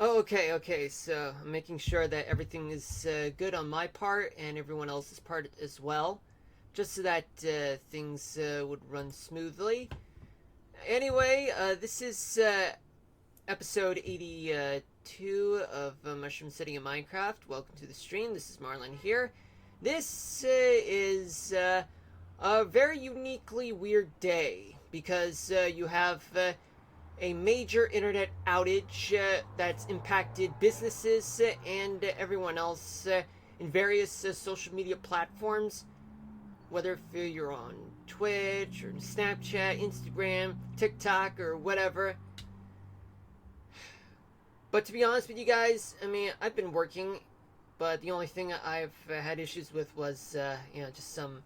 Oh, okay. So I'm making sure that everything is good on my part and everyone else's part as well, just so that things would run smoothly. Anyway, this is episode 82 of Mushroom City in Minecraft. Welcome to the stream. This is Marlon here. This is a very uniquely weird day because you have a major internet outage that's impacted businesses and everyone else in various social media platforms, whether if you're on Twitch or Snapchat, Instagram, TikTok, or whatever. But to be honest with you guys, I mean, I've been working, but the only thing I've had issues with was, just some,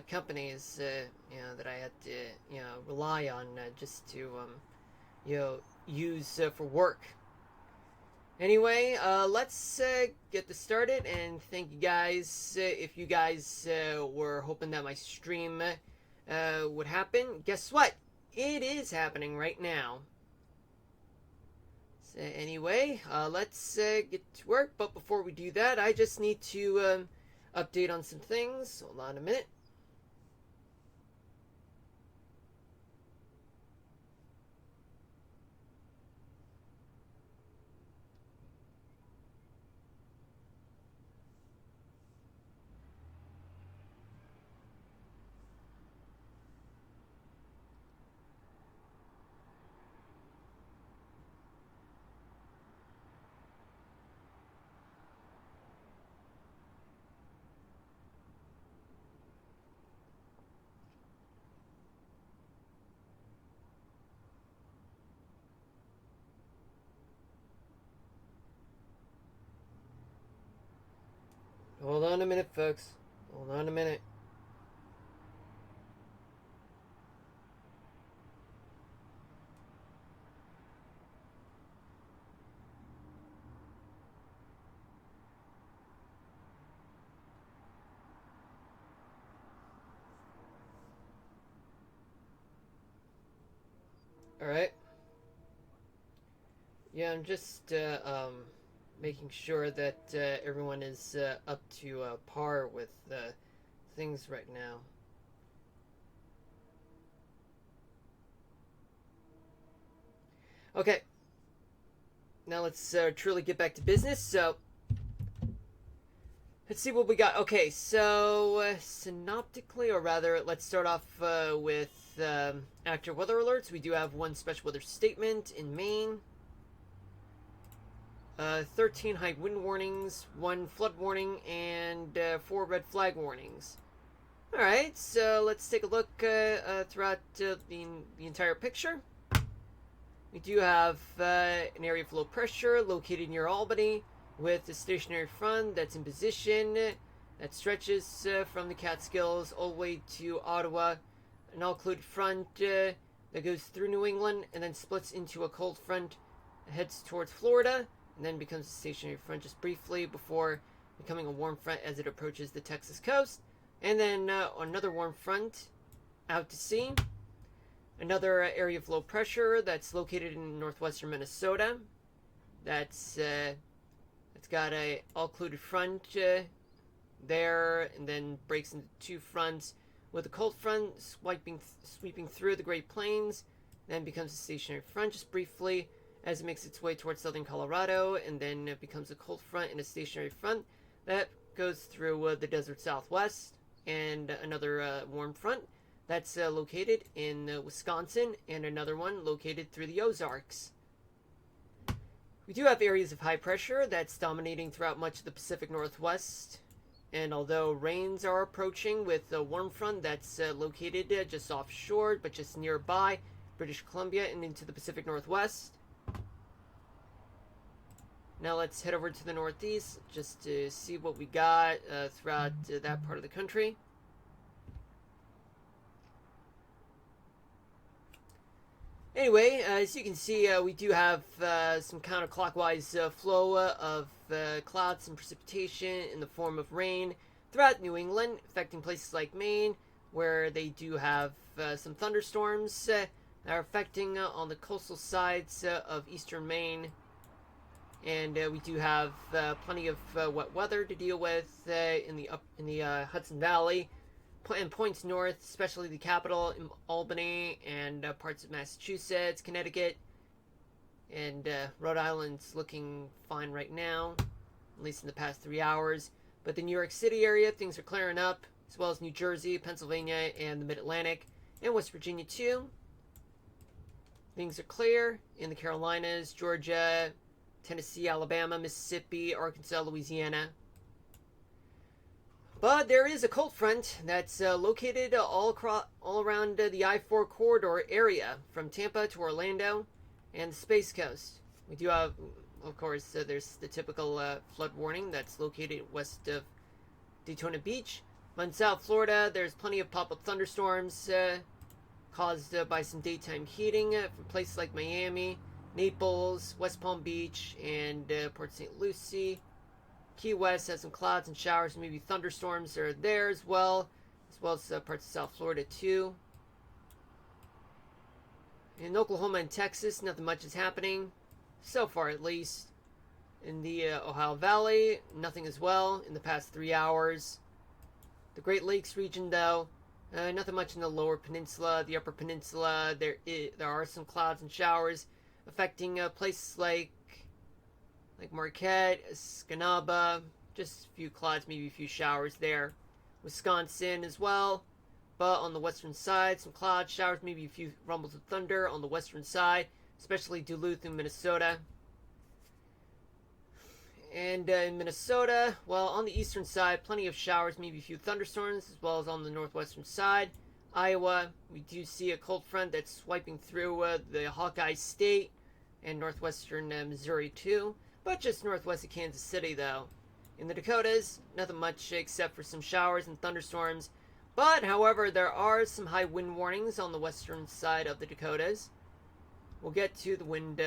companies, that I had to, rely on just to, use for work. Anyway, let's get this started, and thank you guys. If you guys were hoping that my stream would happen, guess what? It is happening right now. So anyway, let's get to work. But before we do that, I just need to update on some things. Hold on a minute. Hold on a minute, folks. Hold on a minute. All right. Yeah, I'm just making sure that everyone is up to par with things right now. Okay, now let's truly get back to business. So, let's see what we got. Okay, so synoptically, or rather, let's start off with active weather alerts. We do have one special weather statement in Maine. 13 high wind warnings, 1 flood warning, and 4 red flag warnings. Alright, so let's take a look throughout the entire picture. We do have an area of low pressure located near Albany with a stationary front that's in position that stretches from the Catskills all the way to Ottawa. An all-included front that goes through New England and then splits into a cold front that heads towards Florida and then becomes a stationary front just briefly before becoming a warm front as it approaches the Texas coast. And then another warm front out to sea. Another area of low pressure that's located in northwestern Minnesota. That's it's got a all-included front there, and then breaks into 2 fronts, with a cold front sweeping through the Great Plains, then becomes a stationary front just briefly as it makes its way towards southern Colorado, and then it becomes a cold front and a stationary front that goes through the desert southwest, and another warm front that's located in Wisconsin, and another one located through the Ozarks. We do have areas of high pressure that's dominating throughout much of the Pacific Northwest, and although rains are approaching with a warm front that's located just offshore, but just nearby British Columbia and into the Pacific Northwest. Now let's head over to the northeast just to see what we got throughout that part of the country. Anyway, as you can see, we do have some counterclockwise flow of clouds and precipitation in the form of rain throughout New England, affecting places like Maine, where they do have some thunderstorms that are affecting on the coastal sides of eastern Maine. and we do have plenty of wet weather to deal with in the Hudson Valley and points north, especially the capital in Albany and parts of Massachusetts, Connecticut, and Rhode Island's looking fine right now, at least in the past 3 hours. But the New York City area, things are clearing up, as well as New Jersey, Pennsylvania, and the Mid-Atlantic, and West Virginia too. Things are clear in the Carolinas, Georgia, Tennessee, Alabama, Mississippi, Arkansas, Louisiana. But there is a cold front that's located all around the I-4 corridor area, from Tampa to Orlando and the Space Coast. We do have, of course, there's the typical flood warning that's located west of Daytona Beach. But in South Florida, there's plenty of pop-up thunderstorms caused by some daytime heating from places like Miami, Naples, West Palm Beach, and Port St. Lucie. Key West has some clouds and showers, maybe thunderstorms are there as well as parts of South Florida too. In Oklahoma and Texas, nothing much is happening, so far at least. In the Ohio Valley, nothing as well in the past 3 hours. The Great Lakes region, though, nothing much in the lower peninsula. The upper peninsula, there are some clouds and showers affecting places like Marquette, Escanaba, just a few clouds, maybe a few showers there. Wisconsin as well, but on the western side, some clouds, showers, maybe a few rumbles of thunder on the western side, especially Duluth and Minnesota. And in Minnesota, well, on the eastern side, plenty of showers, maybe a few thunderstorms, as well as on the northwestern side. Iowa, we do see a cold front that's swiping through the Hawkeye State and northwestern Missouri too, but just northwest of Kansas City though. In the Dakotas, nothing much except for some showers and thunderstorms, but however, there are some high wind warnings on the western side of the Dakotas. We'll get to the wind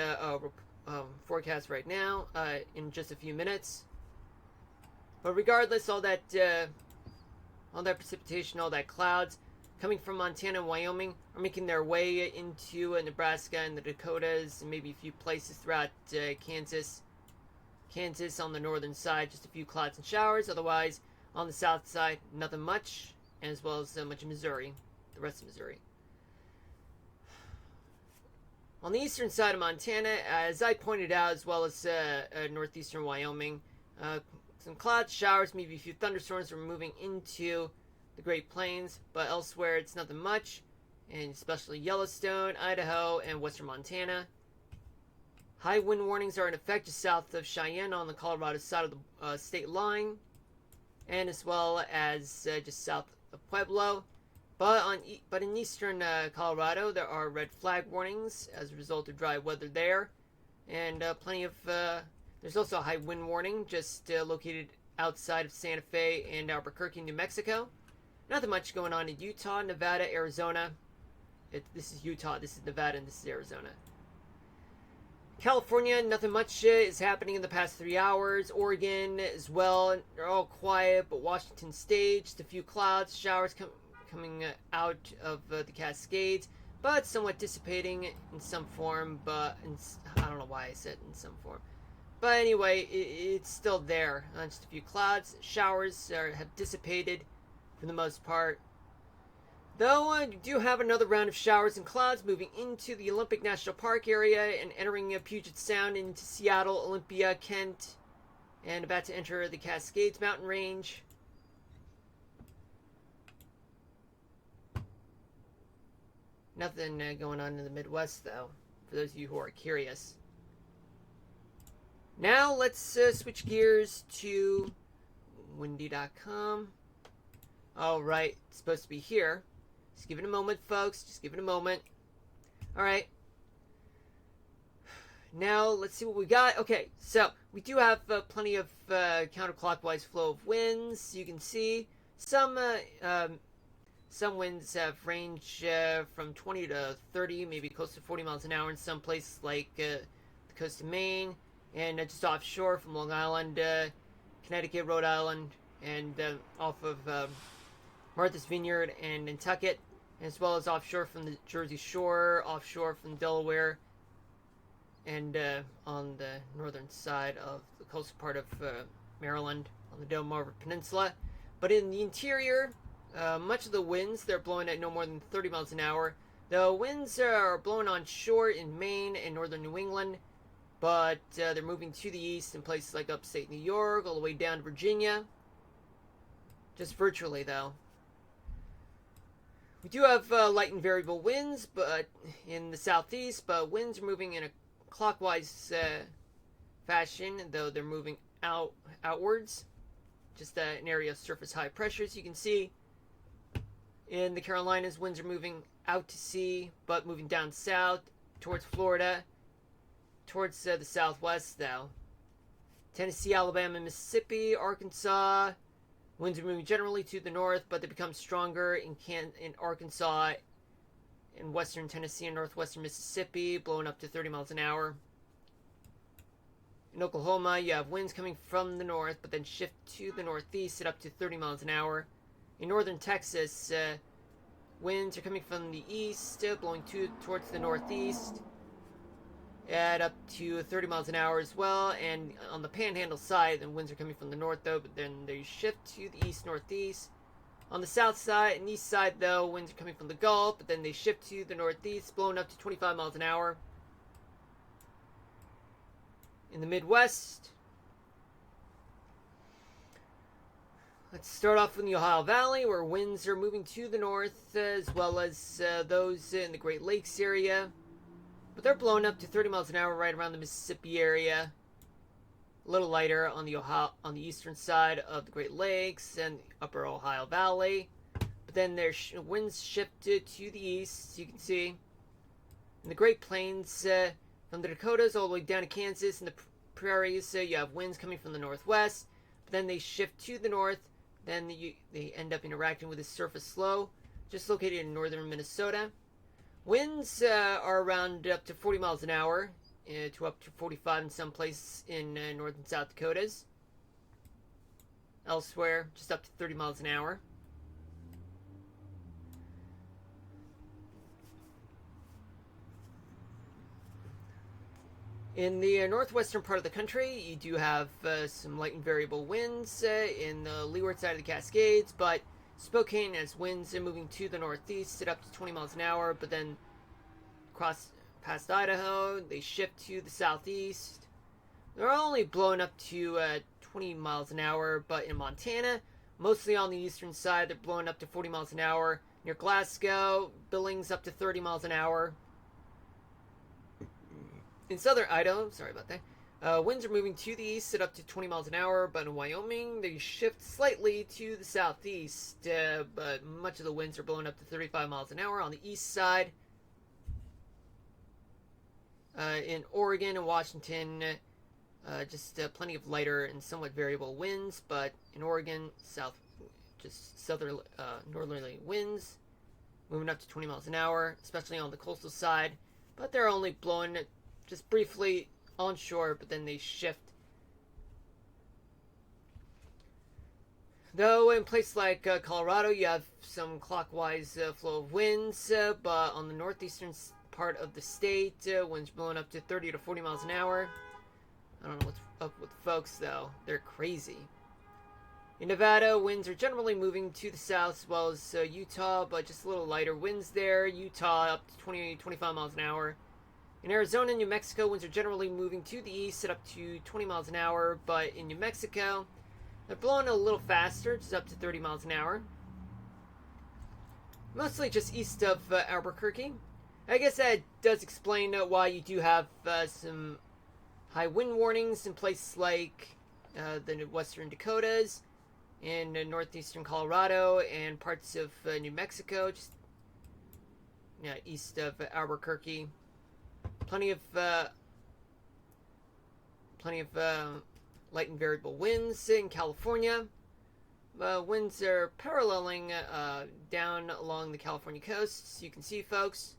forecast right now in just a few minutes. But regardless, all that precipitation, all that clouds coming from Montana and Wyoming are making their way into Nebraska and the Dakotas, and maybe a few places throughout Kansas. Kansas on the northern side, just a few clouds and showers. Otherwise, on the south side, nothing much, as well as much of Missouri, the rest of Missouri. On the eastern side of Montana, as I pointed out, as well as northeastern Wyoming, some clouds, showers, maybe a few thunderstorms are moving into the Great Plains, but elsewhere it's nothing much, and especially Yellowstone, Idaho, and western Montana. High wind warnings are in effect just south of Cheyenne on the Colorado side of the state line, and as well as just south of Pueblo. But in eastern Colorado, there are red flag warnings as a result of dry weather there, and plenty of. There's also a high wind warning just located outside of Santa Fe and Albuquerque, New Mexico. Nothing much going on in Utah, Nevada, Arizona. This is Utah, this is Nevada, and this is Arizona. California, nothing much is happening in the past 3 hours. Oregon as well, they're all quiet, but Washington State, just a few clouds, showers coming out of the Cascades, but somewhat dissipating in some form, but I don't know why I said in some form. But anyway, it's still there. Just a few clouds, showers have dissipated for the most part. Though you do have another round of showers and clouds moving into the Olympic National Park area and entering Puget Sound into Seattle, Olympia, Kent, and about to enter the Cascades mountain range. Nothing going on in the Midwest, though, for those of you who are curious. Now, let's switch gears to windy.com. Alright, it's supposed to be here. Just give it a moment, folks. Just give it a moment. Alright. Now, let's see what we got. Okay, so we do have plenty of counterclockwise flow of winds. You can see some winds have range from 20 to 30, maybe close to 40 miles an hour in some places like the coast of Maine, and just offshore from Long Island, Connecticut, Rhode Island, and off of Martha's Vineyard and Nantucket, as well as offshore from the Jersey Shore, offshore from Delaware, and on the northern side of the coastal part of Maryland on the Delmarva Peninsula. But in the interior, much of the winds, they're blowing at no more than 30 miles an hour. The winds are blowing on shore in Maine and northern New England, but they're moving to the east in places like upstate New York, all the way down to Virginia. Just virtually, though. We do have light and variable winds, but in the southeast, but winds are moving in a clockwise fashion, though they're moving outwards. Just an area of surface high pressure, as you can see. In the Carolinas, winds are moving out to sea, but moving down south towards Florida, towards the southwest, though. Tennessee, Alabama, Mississippi, Arkansas, winds are moving generally to the north, but they become stronger in Arkansas, in western Tennessee and northwestern Mississippi, blowing up to 30 miles an hour. In Oklahoma, you have winds coming from the north, but then shift to the northeast at up to 30 miles an hour. In northern Texas, winds are coming from the east, blowing towards the northeast at up to 30 miles an hour as well. And on the Panhandle side, the winds are coming from the north, though, but then they shift to the east-northeast. On the south side and east side, though, winds are coming from the Gulf, but then they shift to the northeast, blowing up to 25 miles an hour. In the Midwest, let's start off in the Ohio Valley, where winds are moving to the north, as well as those in the Great Lakes area. But they're blowing up to 30 miles an hour right around the Mississippi area. A little lighter on the eastern side of the Great Lakes and the upper Ohio Valley. But then their winds shifted to the east, you can see. In the Great Plains, from the Dakotas all the way down to Kansas and the prairies, you have winds coming from the northwest. But then they shift to the north. Then they end up interacting with a surface low, just located in northern Minnesota. Winds are around up to 40 miles an hour, to up to 45 in some places in North and South Dakotas. Elsewhere, just up to 30 miles an hour. In the northwestern part of the country, you do have some light and variable winds in the leeward side of the Cascades, but Spokane has winds moving to the northeast at up to 20 miles an hour, but then across past Idaho, they shift to the southeast. They're only blowing up to 20 miles an hour, but in Montana, mostly on the eastern side, they're blowing up to 40 miles an hour. Near Glasgow, Billings up to 30 miles an hour. In southern Idaho, sorry about that, winds are moving to the east at up to 20 miles an hour, but in Wyoming, they shift slightly to the southeast, but much of the winds are blowing up to 35 miles an hour on the east side. In Oregon and Washington, just plenty of lighter and somewhat variable winds, but in Oregon, northerly winds, moving up to 20 miles an hour, especially on the coastal side, but they're only blowing just briefly onshore, but then they shift. Though in places like Colorado, you have some clockwise flow of winds, but on the northeastern part of the state, winds blowing up to 30 to 40 miles an hour. I don't know what's up with folks, though. They're crazy. In Nevada, winds are generally moving to the south, as well as Utah, but just a little lighter winds there. Utah up to 25 miles an hour. In Arizona and New Mexico, winds are generally moving to the east at up to 20 miles an hour, but in New Mexico, they're blowing a little faster, just up to 30 miles an hour. Mostly just east of Albuquerque. I guess that does explain why you do have some high wind warnings in places like the western Dakotas, in northeastern Colorado, and parts of New Mexico, just east of Albuquerque. Plenty of light and variable winds in California. Winds are paralleling down along the California coast, so you can see, folks.